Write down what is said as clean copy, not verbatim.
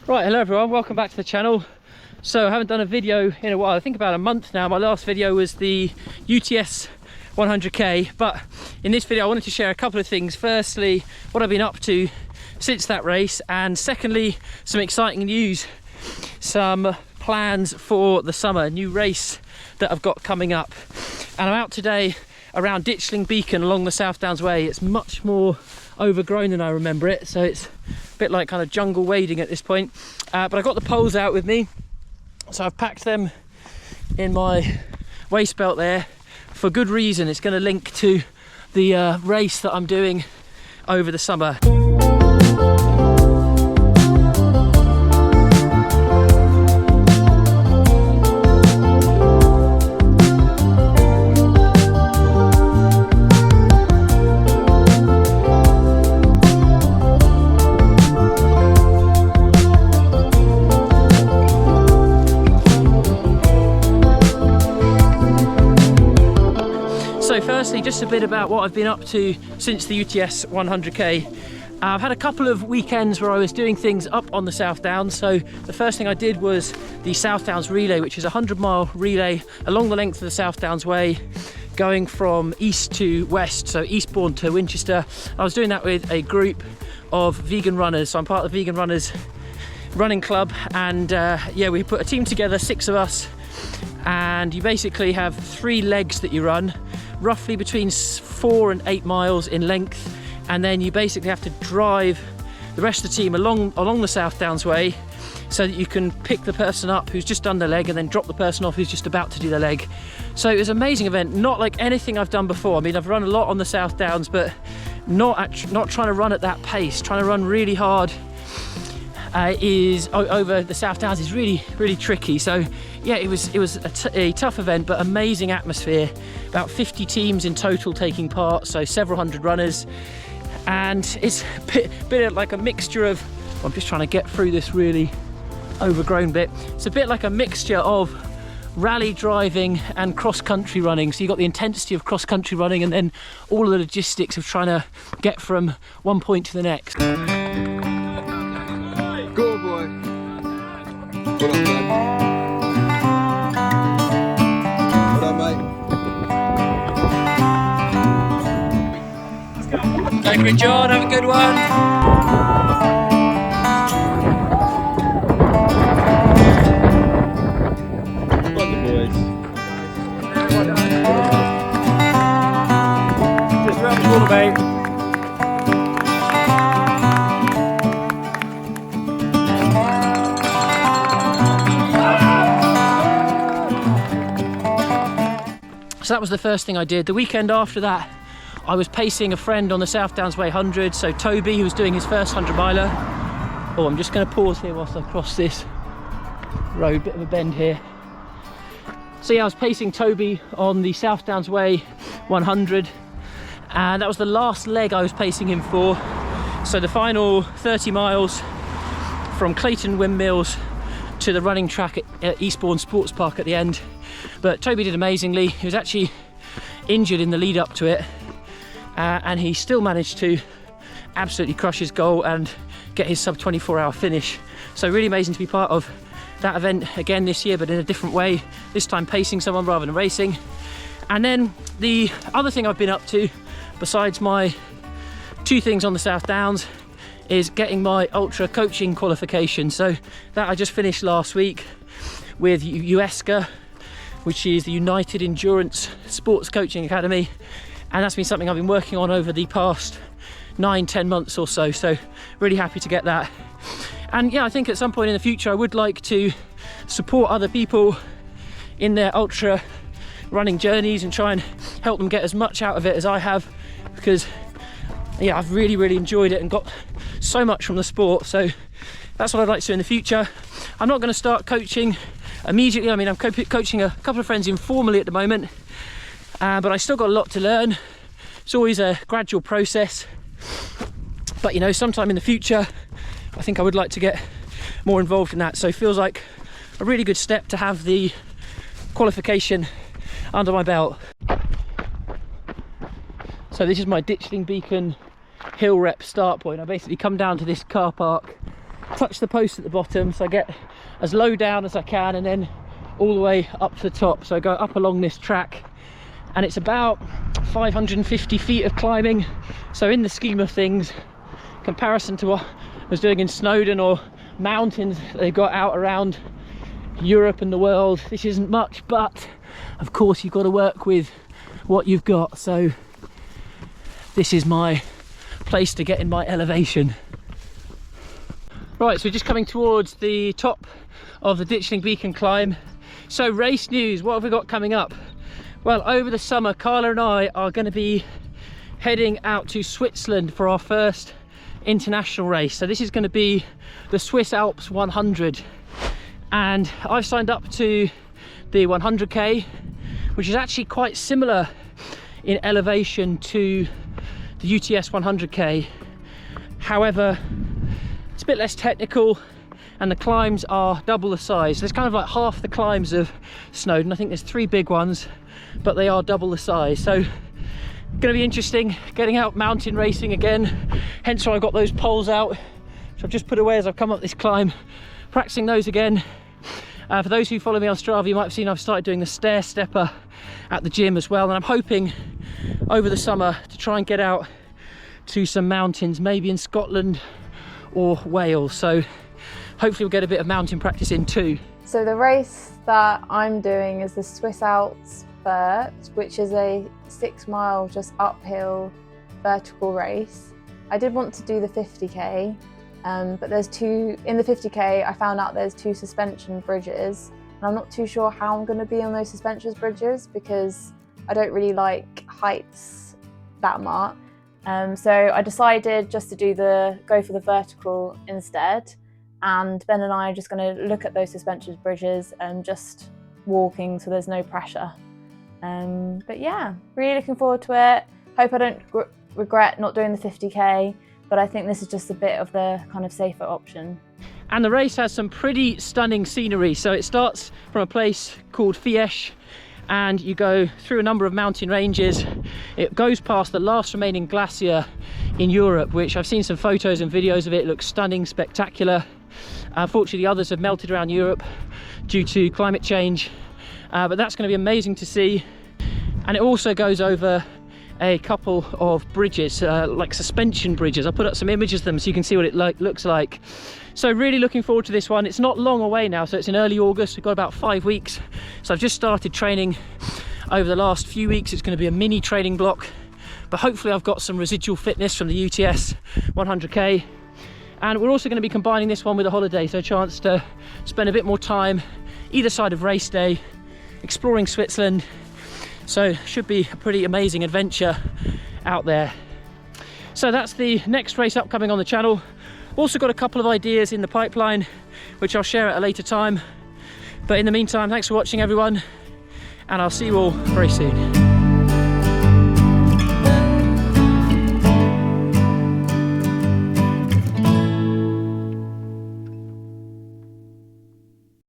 Right, hello everyone, welcome back to the channel. So I haven't done a video in a while, I think about a month now. My last video was the UTS 100k, but in this video I wanted to share a couple of things. Firstly, what I've been up to since that race, and secondly, some exciting news, some plans for the summer, a new race that I've got coming up. And I'm out today around Ditchling Beacon along the South Downs Way. It's much more overgrown than I remember it, so it's a bit like kind of jungle wading at this point, but I've got the poles out with me, so I've packed them in my waist belt there for good reason. It's going to link to the race that I'm doing over the summer. So firstly, just a bit about what I've been up to since the UTS 100k. I've had a couple of weekends where I was doing things up on the South Downs. So the first thing I did was the South Downs Relay, which is a 100-mile relay along the length of the South Downs Way, going from east to west, so Eastbourne to Winchester. I was doing that with a group of vegan runners, so I'm part of the Vegan Runners running club, and yeah, we put a team together, 6 of us, and you basically have 3 legs that you run, roughly between 4 and 8 miles in length, and then you basically have to drive the rest of the team along the South Downs Way so that you can pick the person up who's just done their leg and then drop the person off who's just about to do their leg. So it was an amazing event, not like anything I've done before. I mean, I've run a lot on the South Downs, but not trying to run at that pace. Trying to run really hard over the South Downs is really tricky. So yeah, it was a tough event, but amazing atmosphere. About 50 teams in total taking part, so several hundred runners, and it's a bit like a mixture of, I'm just trying to get through this really overgrown bit. It's a bit like a mixture of rally driving and cross-country running. So you've got the intensity of cross-country running and then all of the logistics of trying to get from one point to the next. Go boy. What up, man? What up, mate? Thank you, John. Have a good one. What the boys? Just around the corner, mate. So that was the first thing I did. The weekend after that, I was pacing a friend on the South Downs Way 100. So Toby, who was doing his first 100 miler. Oh, I'm just going to pause here whilst I cross this road, bit of a bend here. So yeah, I was pacing Toby on the South Downs Way 100, and that was the last leg I was pacing him for. So the final 30 miles from Clayton Windmills to the running track at Eastbourne Sports Park at the end. But Toby did amazingly. He was actually injured in the lead up to it, and he still managed to absolutely crush his goal and get his sub 24-hour finish. So really amazing to be part of that event again this year, but in a different way, this time pacing someone rather than racing. And then the other thing I've been up to, besides my 2 things on the South Downs, is getting my ultra coaching qualification. So that I just finished last week with UESCA, which is the United Endurance Sports Coaching Academy, and that's been something I've been working on over the past 9-10 months or so. So really happy to get that. And yeah, I think at some point in the future I would like to support other people in their ultra running journeys and try and help them get as much out of it as I have, because yeah, I've really enjoyed it and got so much from the sport. So that's what I'd like to do in the future. I'm not going to start coaching immediately. I mean, I'm coaching a couple of friends informally at the moment, but I still got a lot to learn. It's always a gradual process, but you know, sometime in the future I think I would like to get more involved in that. So it feels like a really good step to have the qualification under my belt. So this is my Ditchling Beacon hill rep start point. I basically come down to this car park touch the post at the bottom, so I get as low down as I can and then all the way up to the top. So I go up along this track, and it's about 550 feet of climbing. So in the scheme of things, comparison to what I was doing in Snowdon or mountains they've got out around Europe and the world, this isn't much, but of course you've got to work with what you've got. So this is my place to get in my elevation. Right, so we're just coming towards the top of the Ditchling Beacon climb. So race news, what have we got coming up? Well, over the summer, Carla and I are going to be heading out to Switzerland for our first international race. So this is going to be the Swiss Alps 100, and I've signed up to the 100k, which is actually quite similar in elevation to the UTS 100k. However, it's a bit less technical and the climbs are double the size. There's kind of like half the climbs of Snowdon. I think there's 3 big ones, but they are double the size. So gonna be interesting getting out mountain racing again, hence why I got those poles out, which I've just put away as I've come up this climb, practicing those again. For those who follow me on Strava, you might have seen I've started doing the stair stepper at the gym as well, and I'm hoping over the summer to try and get out to some mountains, maybe in Scotland or Wales. So hopefully we'll get a bit of mountain practice in too. So the race that I'm doing is the Swiss Alps Vert, which is a 6-mile just uphill vertical race. I did want to do the 50k, but there's in the 50k I found out there's 2 suspension bridges, and I'm not too sure how I'm going to be on those suspension bridges because I don't really like heights that much. So I decided just to go for the vertical instead, and Ben and I are just going to look at those suspension bridges and just walking so there's no pressure. But yeah, really looking forward to it. Hope I don't regret not doing the 50k, but I think this is just a bit of the kind of safer option. And the race has some pretty stunning scenery. So it starts from a place called Fiesche, and you go through a number of mountain ranges. It goes past the last remaining glacier in Europe, which I've seen some photos and videos of it. It looks stunning, spectacular. Unfortunately, others have melted around Europe due to climate change, but that's going to be amazing to see. And it also goes over a couple of bridges, like suspension bridges. I'll put up some images of them so you can see what it looks like. So really looking forward to this one. It's not long away now, so it's in early August. We've got about 5 weeks. So I've just started training over the last few weeks. It's going to be a mini training block, but hopefully I've got some residual fitness from the UTS 100k. And we're also going to be combining this one with a holiday, so a chance to spend a bit more time either side of race day, exploring Switzerland. So should be a pretty amazing adventure out there. So that's the next race upcoming on the channel. Also got a couple of ideas in the pipeline, which I'll share at a later time. But in the meantime, thanks for watching everyone, and I'll see you all very soon.